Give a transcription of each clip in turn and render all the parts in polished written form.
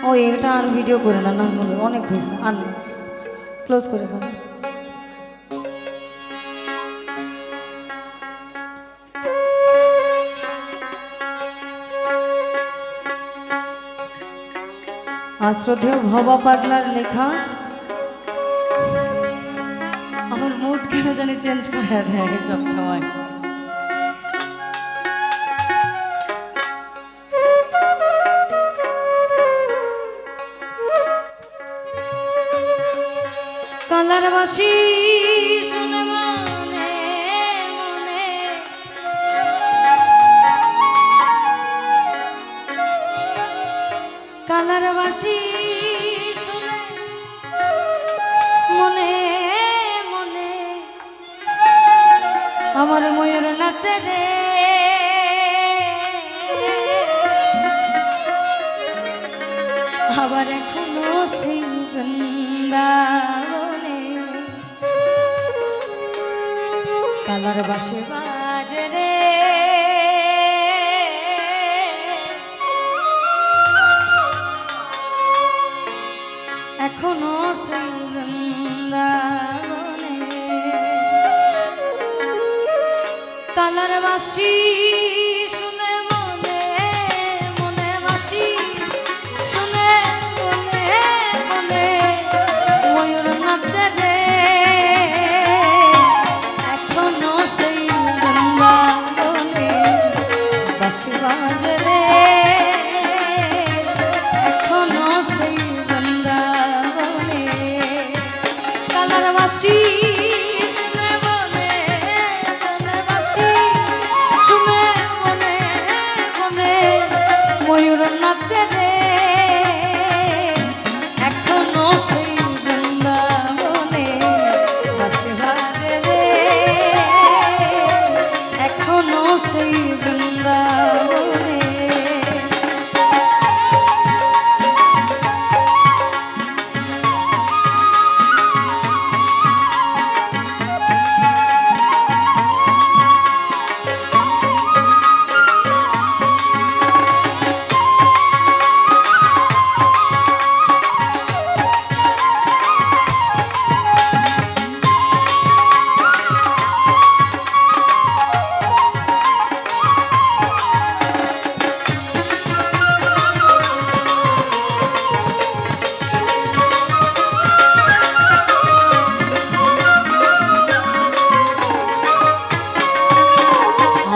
ও এটা আর ভিডিও করে না, নাজমুল অনেক হয়েছে, আর না, ক্লোজ করে ফেলো। শ্রদ্ধেয় ভবা পাগলার লেখা। আমার মুড কেন জানি চেঞ্জ করে দেয় সব সময়। কালার বাসি শুনে মনে মনে, কালার বাসি শুনে মনে মনে, আমার ময়ূর নাচে রে, আবার এখনো সেই বৃন্দাবনে কালার বাসে বাজে রে, এখনো সেই বৃন্দাবনে কালার বাসি শুনে মনে মনে, বাসি শুনে মনে মনে, ময়ূর নাচে রে, এখনো সেই বৃন্দাবনে বাসি বাজে রে, এখনো সেই বৃন্দাবনে কালার বাসি শুনে মনে মনে, বাসি শুনে মনে মনে, ময়ূর নাচে রে, এখনো সেই বৃন্দাবনে বাসি বাজে রে, এখনো সেই বৃন্দাবনে।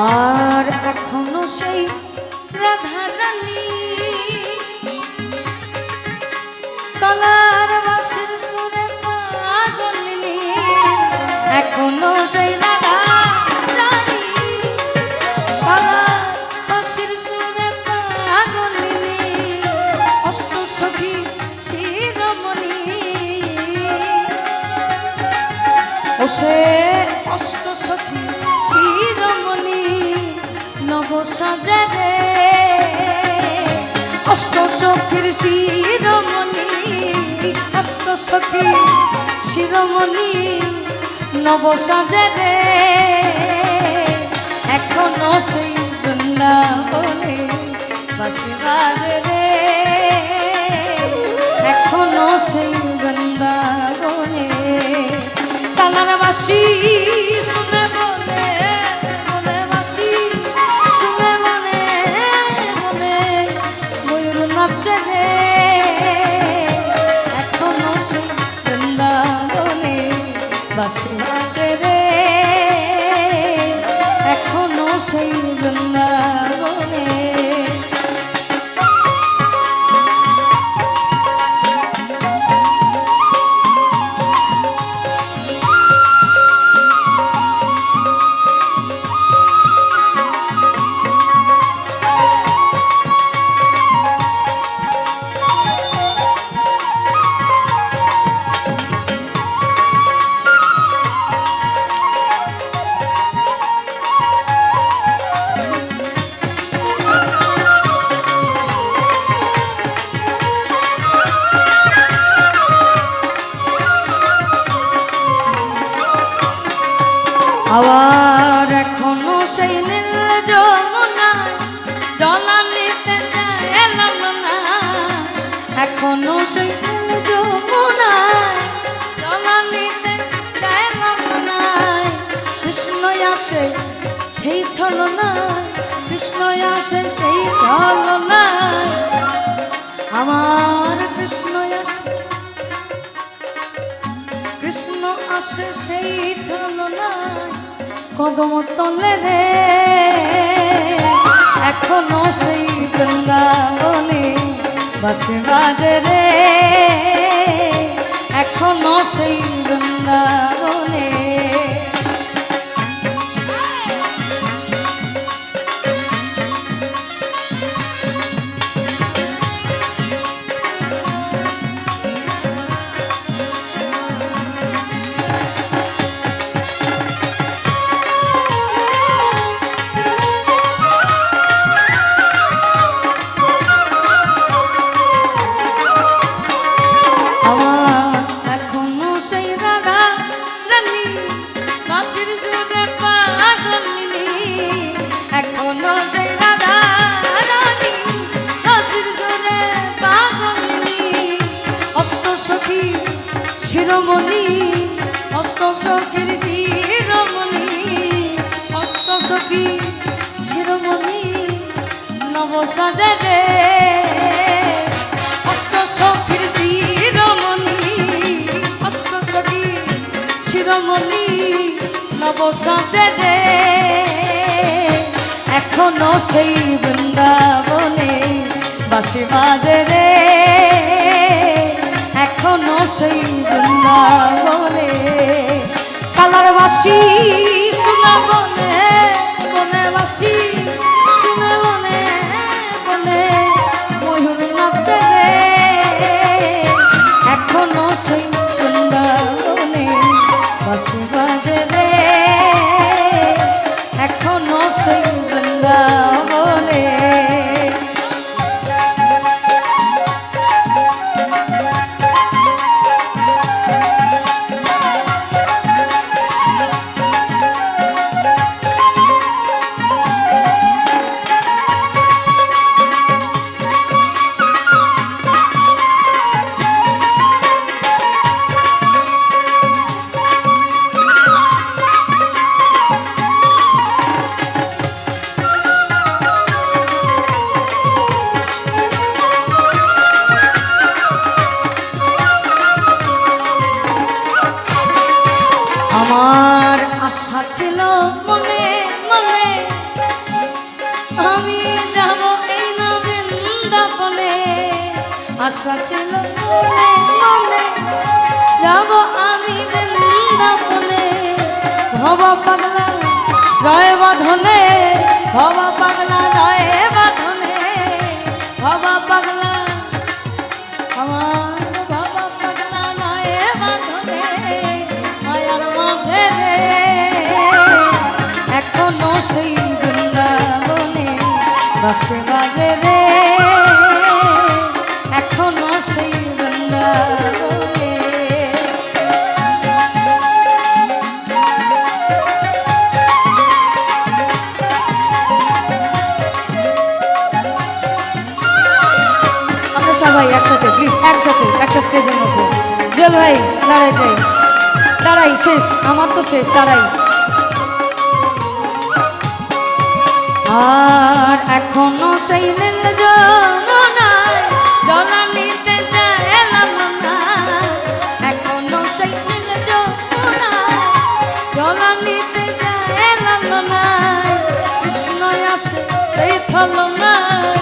আর এখনো সেই রাধা রানী কালার বাসের সুরে পাগলিনী, এখনো সেই রাধা রানী কালার বাসের সুরে পাগলিনী, অষ্ট সখী শিরোমণি, ও সে অষ্ট সখী শিরোমণি নব সাজে রে, অষ্ট সখীর শিরোমণি, অষ্ট সখী শিরোমণি নব সাজে রে, এখনো সেই বৃন্দাবনে বাসি বাজে রে, এখনো সেই বৃন্দাবনে কালার বাসি শুনে মনে মনে, বাসি শুনে মনে মনে, ময়ূর নাচে রে, এখনো সেই বৃন্দাবনে বাসি বাজে রে, এখনো সেই বৃন্দাবনে। আবার এখনো সেই নীল যমুনা জল নিতে এলাম না, এখনো সেই যমুনায় জলানিতে গেলাম নাই, কৃষ্ণ আসে সেই ছলনায়, কৃষ্ণ আসে সেই ছলনায়, আমার কৃষ্ণ আসে, কৃষ্ণ আসে সেই ছলনায়, কদম তলে রে এখনো সেই বৃন্দাবনে বাঁশি বাজে রে, এখনো সেই বৃন্দাবনে। শিরোমণি অষ্ট সখীর শিরোমণি, অষ্ট সখী শিরোমণি নব সাজে রে, অষ্ট সখীর শিরোমণি, অষ্ট সখী শিরোমণি নব সাজে রে, এখনো সেই বৃন্দাবনে বাঁশি বাজে রে, এখনো সেই বৃন্দাবনে। কালার বাসি শুনে বনে বনে, বাসি শুনে বনে বনে ময়ূর নাচে রে, এখনো সেই বৃন্দাবনে বাঁশি বাজে রে, এখনো সেই বৃন্দাবনে। আমার আশা ছিল মনে মনে আমি যাব এই না বৃন্দাবনে, আশা ছিল মনে মনে যাব আমি বৃন্দাবনে, ভব পাগলা রয় বাঁধনে, ভব পাগলা রয় বাঁধনে, ভব পাগলা আমার এখনো সেই বৃন্দাবনে বাঁশি বাজে রে, এখনো সেই বৃন্দাবনে। আমরা সবাই একসাথে প্লিজ, একসাথে একটা স্টেজের মধ্যে। জল ভাই দাঁড়াই যাই, দাঁড়াই শেষ, আমার তো শেষ, দাঁড়াই। আর এখনো সেই নীল যমুনায় জলানিতে গেলাম না, এখনো সেই নীল যমুনায় জলানিতে গেলাম না, কৃষ্ণ আসে সেই ছলনায়,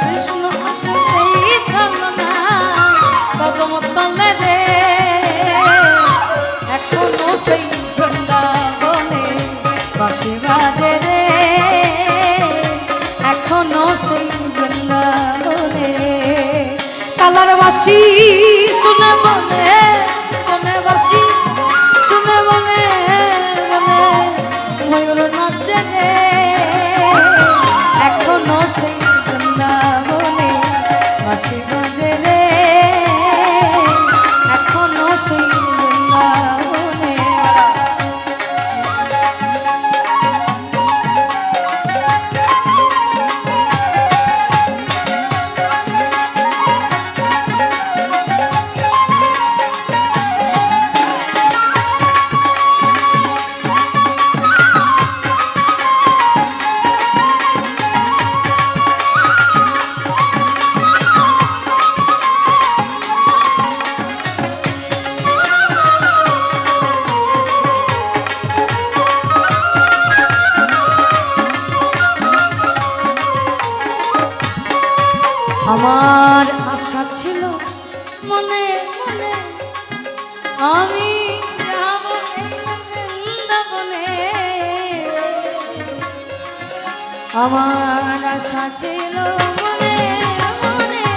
কৃষ্ণ আসে সেই ছলনায়, কদম তলে রে এখনো সেই বৃন্দাবনে বাঁশি বাজে রে, এখনো সেই বৃন্দাবনে। কালার বাসি শুনে বনে বনে, বাসি শুনে বনে বনে ময়ূর নাচে রে, এখনো সেই বৃন্দাবনে বাঁশি বাজে রে, এখনো সেই বৃন্দাবনে। আমার আশা ছিল মনে মনে আমি যাব এই বৃন্দাবনে, আমার আশা ছিল মনে মনে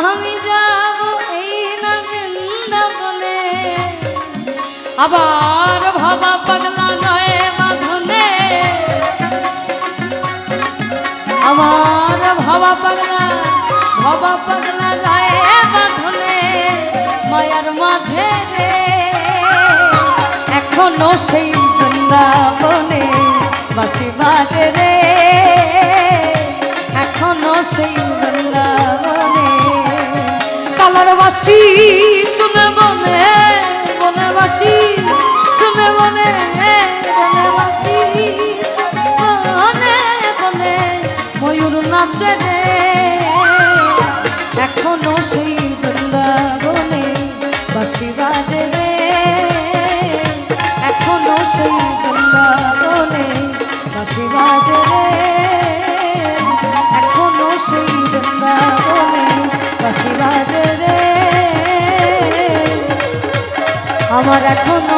আমি যাব এই না বৃন্দাবনে। আবার ভাবা পাগলা নয় বাঁধনে, আমার ভাবা পাগলা নয় বাঁধনে, মায়ার মাঝে রে এখনো সেই বৃন্দাবনে বাঁশি বাজে রে, এখনো সেই বৃন্দাবনে কালার বাঁশি শুনে বনে বনে বাঁশি শুনে বনে বনে বাঁশি বনে বনে ময়ূর নাচে রে, এখনো সেই বৃন্দাবনে বাঁশি বাজে রে, এখনো সেই বৃন্দাবনে বাঁশি বাজে রে, এখনো সেই বৃন্দাবনে বাঁশি বাজে রে, আমার এখনো